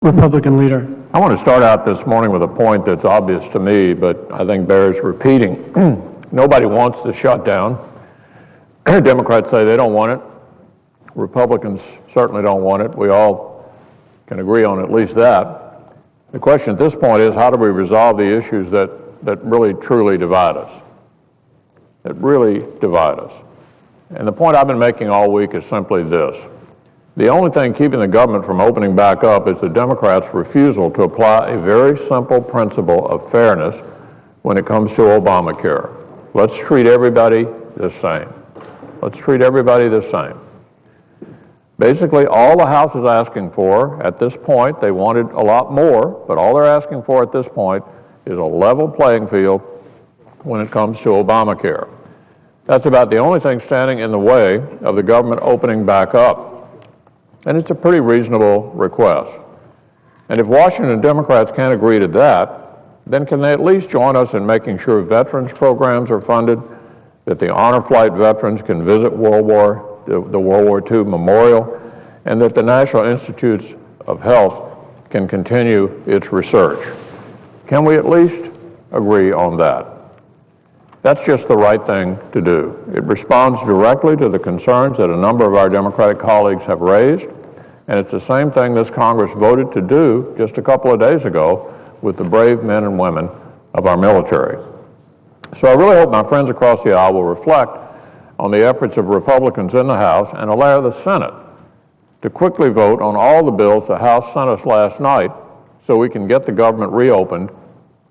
Republican Leader. I want to start out this morning with a point that's obvious to me, but I think bears repeating. Nobody wants the shutdown. Democrats say they don't want it. Republicans certainly don't want it. We all can agree on at least that. The question at this point is, how do we resolve the issues that really truly divide us? That really divide us. And the point I've been making all week is simply this. The only thing keeping the government from opening back up is the Democrats' refusal to apply a very simple principle of fairness when it comes to Obamacare. Let's treat everybody the same. Let's treat everybody the same. Basically, all the House is asking for at this point, they wanted a lot more, but all they're asking for at this point is a level playing field when it comes to Obamacare. That's about the only thing standing in the way of the government opening back up. And it's a pretty reasonable request. And if Washington Democrats can't agree to that, then can they at least join us in making sure veterans programs are funded, that the honor flight veterans can visit the World War II Memorial, and that the National Institutes of Health can continue its research? Can we at least agree on that? That's just the right thing to do. It responds directly to the concerns that a number of our Democratic colleagues have raised, and it's the same thing this Congress voted to do just a couple of days ago with the brave men and women of our military. So I really hope my friends across the aisle will reflect on the efforts of Republicans in the House and allow the Senate to quickly vote on all the bills the House sent us last night so we can get the government reopened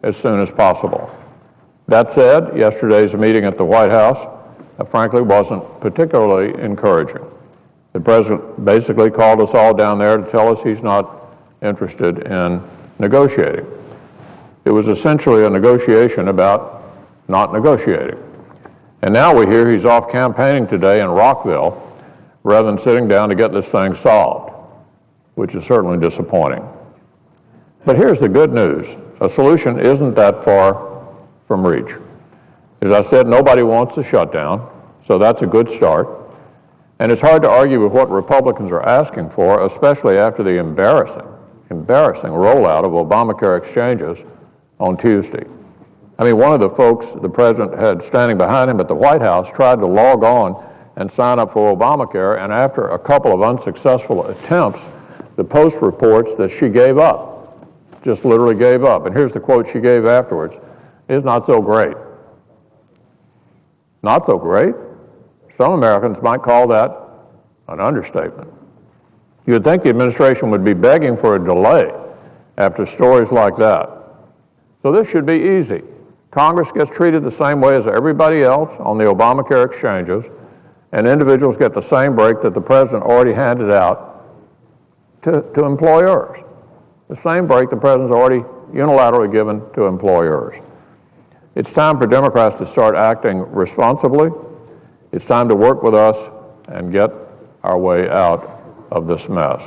as soon as possible. That said, yesterday's meeting at the White House, frankly, wasn't particularly encouraging. The president basically called us all down there to tell us he's not interested in negotiating. It was essentially a negotiation about not negotiating. And now we hear he's off campaigning today in Rockville rather than sitting down to get this thing solved, which is certainly disappointing. But here's the good news. A solution isn't that far from reach. As I said, nobody wants the shutdown, so that's a good start. And it's hard to argue with what Republicans are asking for, especially after the embarrassing rollout of Obamacare exchanges on Tuesday. I mean, one of the folks the president had standing behind him at the White House tried to log on and sign up for Obamacare, and after a couple of unsuccessful attempts, the Post reports that she gave up, just literally gave up. And here's the quote she gave afterwards. "It's not so great." Not so great? Some Americans might call that an understatement. You would think the administration would be begging for a delay after stories like that. So this should be easy. Congress gets treated the same way as everybody else on the Obamacare exchanges, and individuals get the same break that the president already handed out to employers. The same break the president's already unilaterally given to employers. It's time for Democrats to start acting responsibly. It's time to work with us and get our way out of this mess.